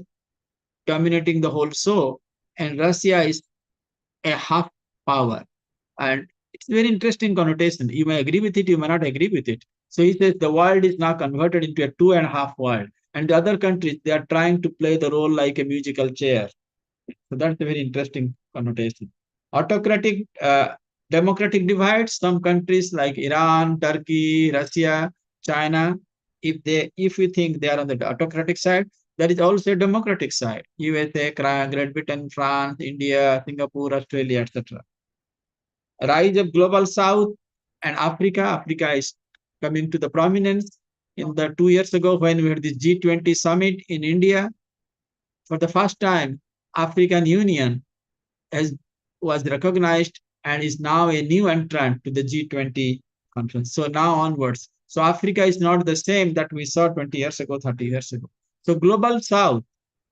dominating the whole show, and Russia is a half power. And it's a very interesting connotation. You may agree with it, you may not agree with it. So he says the world is now converted into a two and a half world. And the other countries, they are trying to play the role like a musical chair. So that's a very interesting connotation. Autocratic, democratic divides, some countries like Iran, Turkey, Russia, China, if we think they are on the autocratic side, there is also a democratic side. USA, Great Britain, France, India, Singapore, Australia, etc. Rise of global south and Africa. Africa is coming to the prominence. In the 2 years ago, when we had the G20 summit in India, for the first time, African Union has was recognized and is now a new entrant to the G20 conference. So now onwards. So Africa is not the same that we saw 20 years ago, 30 years ago. So global south,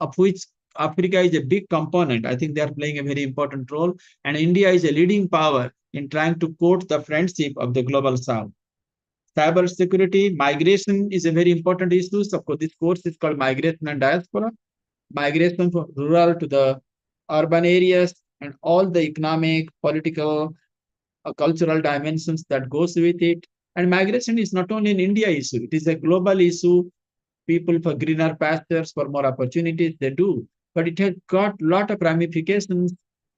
of which Africa is a big component. I think they are playing a very important role. And India is a leading power in trying to court the friendship of the global south. Cyber security, migration is a very important issue. So this course is called Migration and Diaspora. Migration from rural to the urban areas and all the economic, political, cultural dimensions that goes with it. And migration is not only an India issue, it is a global issue. People for greener pastures, for more opportunities, they do. But it has got a lot of ramifications,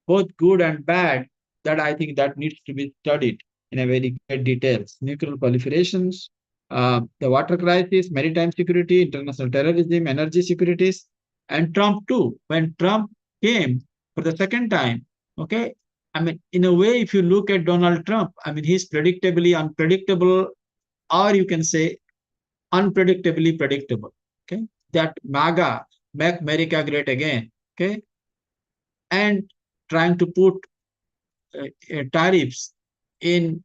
both good and bad, that I think that needs to be studied in a very great details. Nuclear proliferations, the water crisis, maritime security, international terrorism, energy securities, and Trump too. When Trump came for the second time, okay, I mean, in a way, if you look at Donald Trump, I mean, he's predictably unpredictable, or you can say unpredictably predictable. Okay, that MAGA, make America great again. Okay, and trying to put tariffs in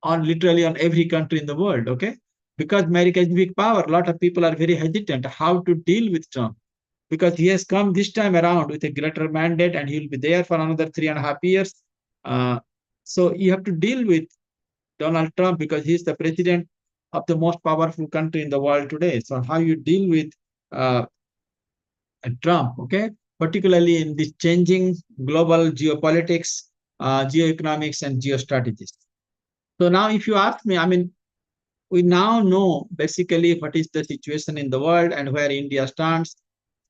on literally on every country in the world. Okay, because America is big power, a lot of people are very hesitant how to deal with Trump because he has come this time around with a greater mandate and he'll be there for another 3.5 years. Uh, so you have to deal with Donald Trump because he's the president of the most powerful country in the world today. So how you deal with uh, Trump, okay, particularly in this changing global geopolitics, geoeconomics, and geostrategies. So now, if you ask me, I mean, we now know basically what is the situation in the world and where India stands.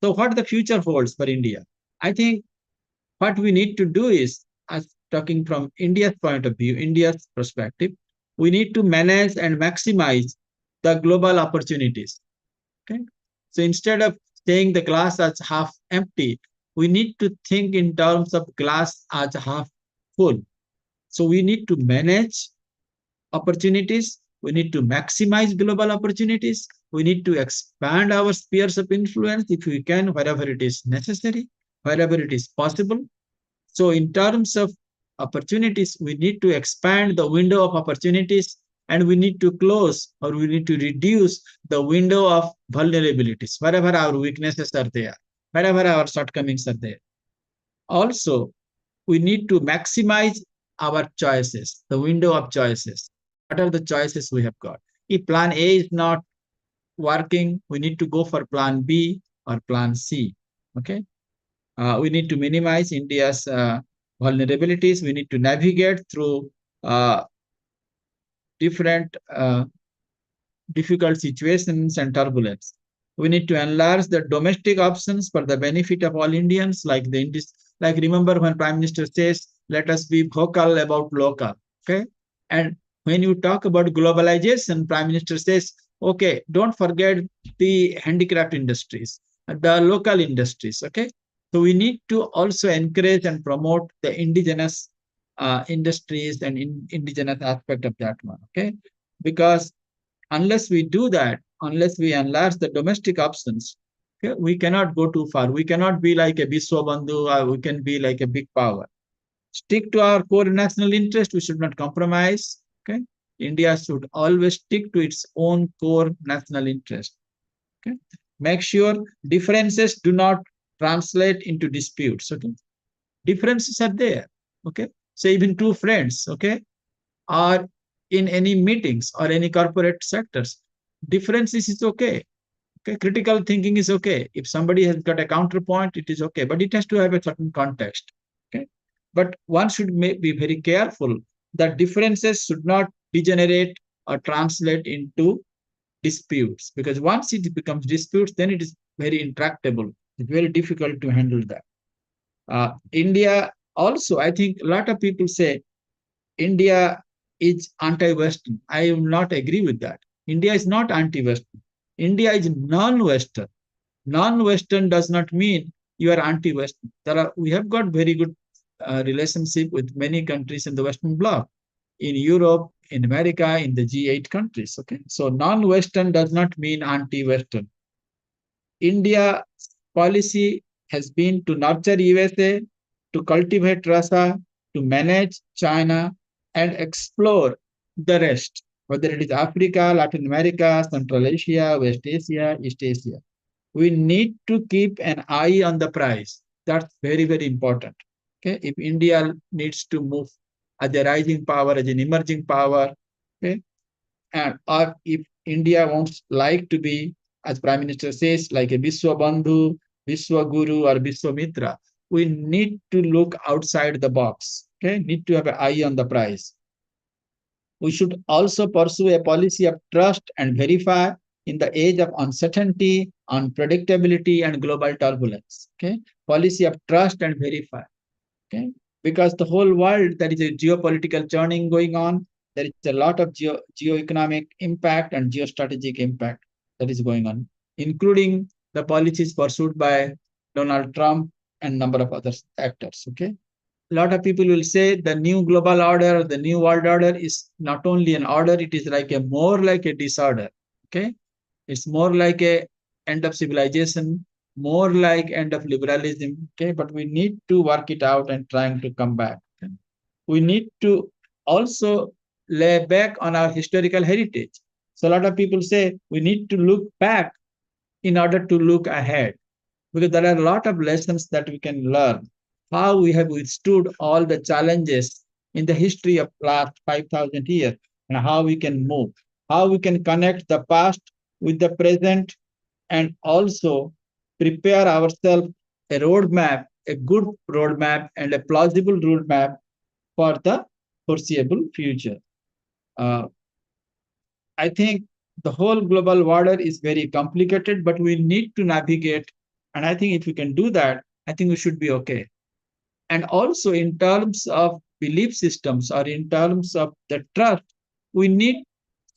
So what the future holds for India? I think what we need to do is, as talking from India's point of view, India's perspective, we need to manage and maximize the global opportunities. Okay. So instead of saying the glass as half empty, we need to think in terms of glass as half full. So we need to manage opportunities. We need to maximize global opportunities. We need to expand our spheres of influence if we can, wherever it is necessary, wherever it is possible. So in terms of opportunities, we need to expand the window of opportunities and we need to close or we need to reduce the window of vulnerabilities, wherever our weaknesses are there, wherever our shortcomings are there. Also, we need to maximize our choices, the window of choices. What are the choices we have got? If plan A is not working, we need to go for plan B or plan C. Okay. We need to minimize India's vulnerabilities. We need to navigate through different difficult situations and turbulence. We need to enlarge the domestic options for the benefit of all Indians, like the Indies. Like remember when Prime Minister says, "Let us be vocal about local." Okay, and when you talk about globalization, Prime Minister says, "Okay, don't forget the handicraft industries, the local industries." Okay, so we need to also encourage and promote the indigenous industries and indigenous aspect of that one. Okay, because unless we do that, unless we enlarge the domestic options, okay, we cannot go too far. We cannot be like a Biswabandhu or we can be like a big power. Stick to our core national interest. We should not compromise. Okay. India should always stick to its own core national interest. Okay. Make sure differences do not translate into disputes. Okay. Differences are there. Okay. So even two friends, okay, or in any meetings or any corporate sectors. Differences is okay. Okay, critical thinking is okay. If somebody has got a counterpoint, it is okay, but it has to have a certain context. Okay, but one should be very careful that differences should not degenerate or translate into disputes because once it becomes disputes, then it is very intractable. It's very difficult to handle that. India also, I think a lot of people say India is anti-Western. I will not agree with that. India is not anti-Western. India is non-Western. Non-Western does not mean you are anti-Western. We have got very good relationship with many countries in the Western Bloc, in Europe, in America, in the G8 countries. Okay, so non-Western does not mean anti-Western. India's policy has been to nurture USA, to cultivate Russia, to manage China, and explore the rest, whether it is Africa, Latin America, Central Asia, West Asia, East Asia. We need to keep an eye on the price. That's very, very important. Okay, if India needs to move as a rising power, as an emerging power, okay, and or if India wants like to be, as Prime Minister says, like a Biswabandhu, Biswaguru, or Biswamitra, we need to look outside the box. Okay, need to have an eye on the price. We should also pursue a policy of trust and verify in the age of uncertainty, unpredictability, and global turbulence. Okay, policy of trust and verify. Okay, because the whole world there is a geopolitical churning going on. There is a lot of geoeconomic impact and geostrategic impact that is going on, including the policies pursued by Donald Trump and number of other actors. Okay, a lot of people will say the new global order, the new world order is not only an order, it is like a more like a disorder. Okay, it's more like a end of civilization, more like end of liberalism. Okay, but we need to work it out and trying to come back. Okay? We need to also lay back on our historical heritage. So a lot of people say we need to look back in order to look ahead, because there are a lot of lessons that we can learn. How we have withstood all the challenges in the history of last 5,000 years, and how we can move, how we can connect the past with the present, and also prepare ourselves a roadmap, a good roadmap, and a plausible roadmap for the foreseeable future. Uh, I think the whole global order is very complicated, but we need to navigate. And I think if we can do that, I think we should be okay. And also, in terms of belief systems or in terms of the trust, we need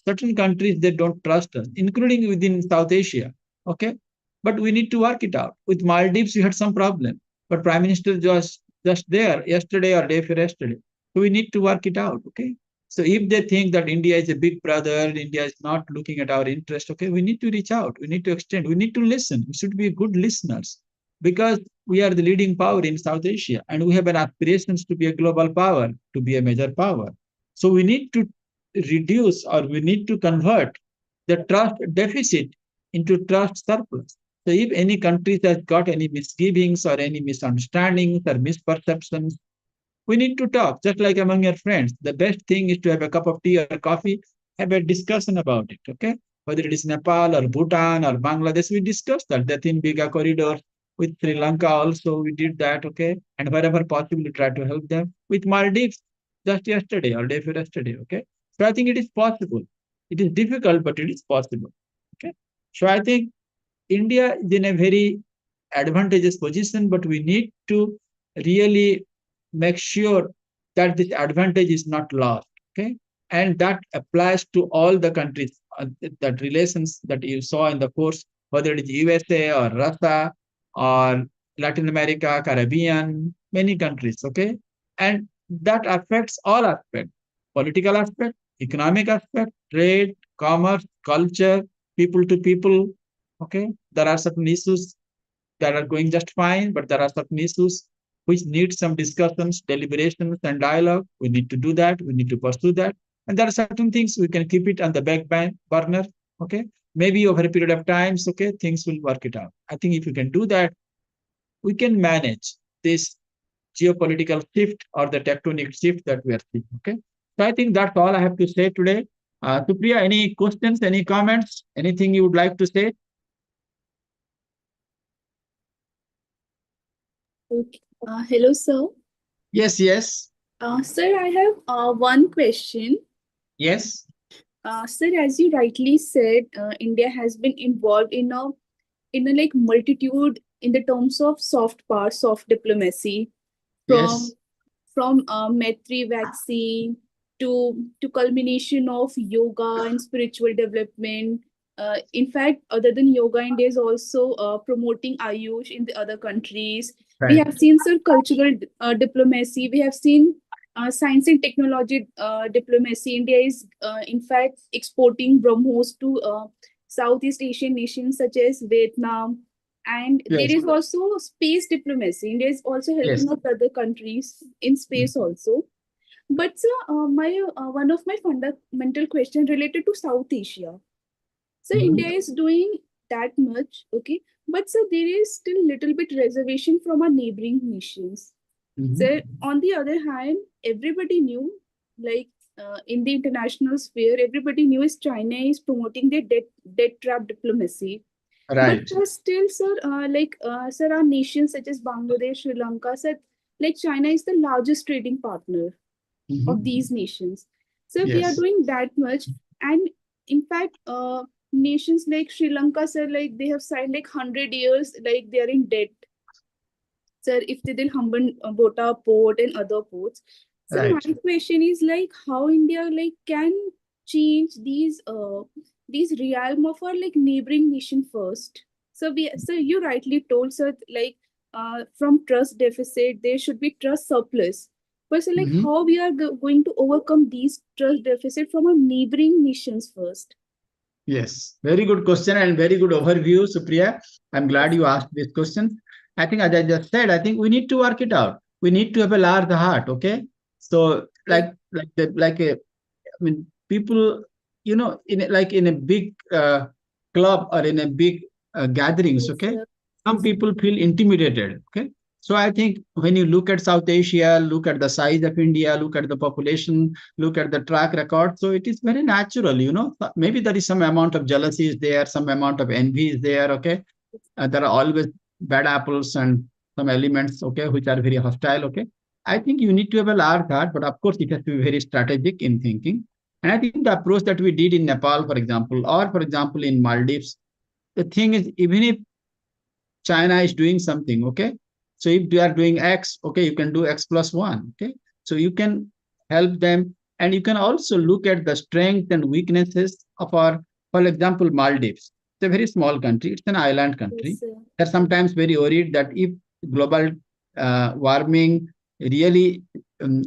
certain countries that don't trust us, including within South Asia. Okay. But we need to work it out. With Maldives, we had some problem, but Prime Minister just there yesterday or day before yesterday. So we need to work it out. Okay. So if they think that India is a big brother, India is not looking at our interest, okay, we need to reach out, we need to extend, we need to listen. We should be good listeners, because we are the leading power in South Asia and we have an aspirations to be a global power, to be a major power. So we need to reduce, or we need to convert the trust deficit into trust surplus. So if any country has got any misgivings or any misunderstandings or misperceptions, we need to talk just like among your friends. The best thing is to have a cup of tea or coffee, have a discussion about it. Okay, whether it is Nepal or Bhutan or Bangladesh, we discussed that. That in Biga corridor with Sri Lanka also we did that. Okay, and wherever possible, we try to help them. With Maldives, just yesterday or day before yesterday. Okay, so I think it is possible. It is difficult, but it is possible. Okay, so I think India is in a very advantageous position, but we need to really make sure that this advantage is not lost. Okay, and that applies to all the countries. That relations that you saw in the course, whether it is USA or Russia or Latin America, Caribbean, many countries. Okay, and that affects all aspects: political aspect, economic aspect, trade, commerce, culture, people to people. Okay, there are certain issues that are going just fine, but there are certain issues which need some discussions, deliberations, and dialogue. We need to do that. We need to pursue that. And there are certain things we can keep it on the back burner. Okay. Maybe over a period of times, okay, things will work it out. I think if we can do that, we can manage this geopolitical shift or the tectonic shift that we are seeing. Okay. So I think that's all I have to say today. Supriya, any questions, any comments, anything you would like to say? Okay. Hello, sir. Yes, yes, Sir, I have one question. yes, Sir, as you rightly said, India has been involved in a like multitude in the terms of soft power, soft diplomacy, from yes, Maitri vaccine to culmination of yoga and spiritual development. In fact, other than yoga, India is also promoting Ayush in the other countries. We right. have seen some cultural diplomacy. We have seen science and technology diplomacy. India is, in fact, exporting BrahMos to Southeast Asian nations such as Vietnam. And there Yes, is also space diplomacy. India is also yes. helping out other countries in space also. But sir, my one of my fundamental question related to South Asia. So India Mhm, is doing that much, okay, but sir, there is still little bit reservation from our neighboring nations. So mhm. on the other hand, everybody knew, like in the international sphere, everybody knew is China is promoting their debt trap diplomacy. But Right. still, sir, sir, our nations such as Bangladesh, Sri Lanka, sir, like China is the largest trading partner of Mhm. these nations. So we are Yes. doing that much. And in fact, nations like Sri Lanka, sir, like they have signed like 100 years, like they are in debt, sir, if they did Bota port and other ports. So my Right. question is like how India like can change these realm of our like neighboring nation first. So you rightly told, sir, like from trust deficit there should be trust surplus. But so like Mhm. how we are going to overcome these trust deficit from our neighboring nations first? Yes, very good question and very good overview, Supriya. I'm glad Yes, you asked this question. I think, as I just said, I think we need to work it out. We need to have a large heart. Okay, so yes, I mean, people, like in a big club or in a big gatherings. yes, Okay, sir. some Yes, sir. people feel intimidated. Okay, so I think when you look at South Asia, look at the size of India, look at the population, look at the track record. So it is very natural, maybe there is some amount of jealousy is there, some amount of envy is there. Okay, there are always bad apples and some elements, okay, which are very hostile. Okay, I think you need to have a large heart, but of course it has to be very strategic in thinking. And I think the approach that we did in Nepal, for example, or for example in Maldives, the thing is, even if China is doing something, okay? So if they are doing X, okay, you can do X plus one, okay? So you can help them, and you can also look at the strength and weaknesses of our, for example, Maldives. It's a very small country, it's an island Yes, country. sir. They're sometimes very worried that if global warming really um,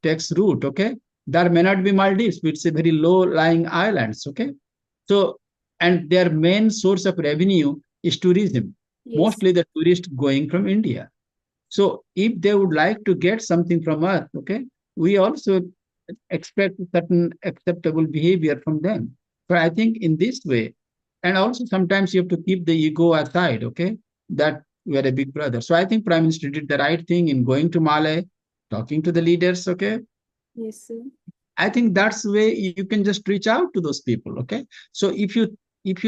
takes root, okay, there may not be Maldives, which is a very low lying islands, okay? So, and their main source of revenue is tourism, Yes, mostly the tourists going from India. So, if they would like to get something from us, okay, we also expect certain acceptable behavior from them. So, I think in this way, and also sometimes you have to keep the ego aside, okay, that we are a big brother. So, I think Prime Minister did the right thing in going to Malay, talking to the leaders, okay, yes, sir. I think that's the way you can just reach out to those people. Okay. So if you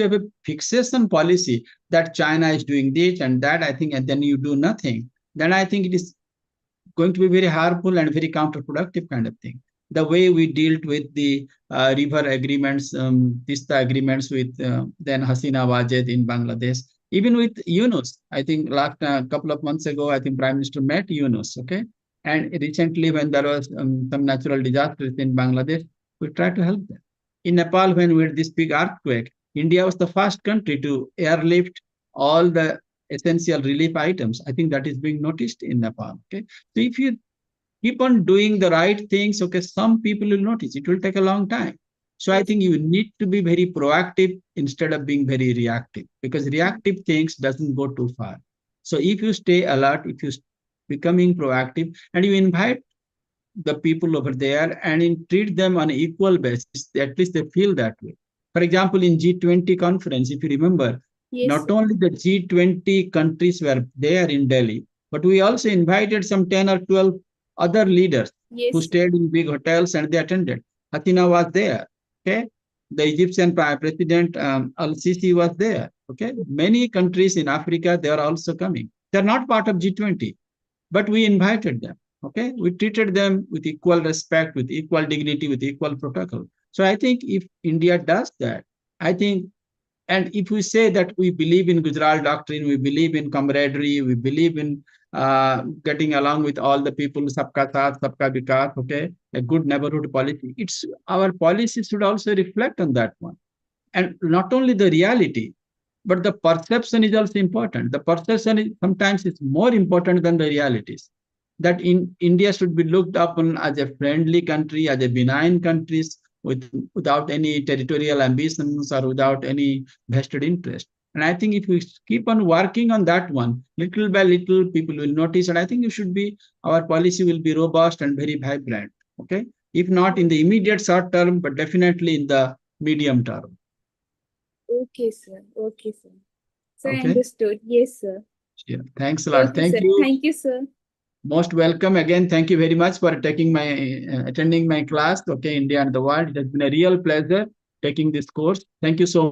have a fixation policy that China is doing this and that, I think, and then you do nothing, then I think it is going to be very harmful and very counterproductive kind of thing. The way we dealt with the river agreements, Tista agreements with then Hasina Wajed in Bangladesh, even with Yunus. I think last couple of months ago, I think Prime Minister met Yunus. Okay, and recently when there was some natural disasters in Bangladesh, we tried to help them. In Nepal, when we had this big earthquake, India was the first country to airlift all the essential relief items. I think that is being noticed in Nepal. Okay, so if you keep on doing the right things, okay, some people will notice. It will take a long time. So I Yes, think you need to be very proactive instead of being very reactive, because reactive things doesn't go too far. So if you stay alert, if you becoming proactive and you invite the people over there and treat them on an equal basis, at least they feel that way. For example, in G20 conference, if you remember, yes, not sir. only the G20 countries were there in Delhi, but we also invited some 10 or 12 other leaders who Yes, sir. stayed in big hotels and they attended. Athena was there. Okay. The Egyptian President Al Sisi was there. Okay. Many countries in Africa, they are also coming. They're not part of G20, but we invited them. Okay, we treated them with equal respect, with equal dignity, with equal protocol. So I think if India does that, I think, and if we say that we believe in Gujarat doctrine, we believe in camaraderie, we believe in getting along with all the people, sabka saath, sabka vikas, okay, a good neighborhood policy. It's our policy should also reflect on that one, and not only the reality, but the perception is also important. The perception is sometimes is more important than the realities. That in India should be looked upon as a friendly country, as a benign country without any territorial ambitions or without any vested interest. And I think if we keep on working on that one, little by little, people will notice. And I think our policy will be robust and very vibrant. Okay. If not in the immediate short term, but definitely in the medium term. Okay, sir. Okay, sir. So I Okay. understood. Yes, sir. Yeah. Thanks a lot. Okay, Thank sir. you. Thank you, sir. Most welcome again. Thank you very much for attending my class. Okay, India and the world. It has been a real pleasure taking this course. Thank you so much.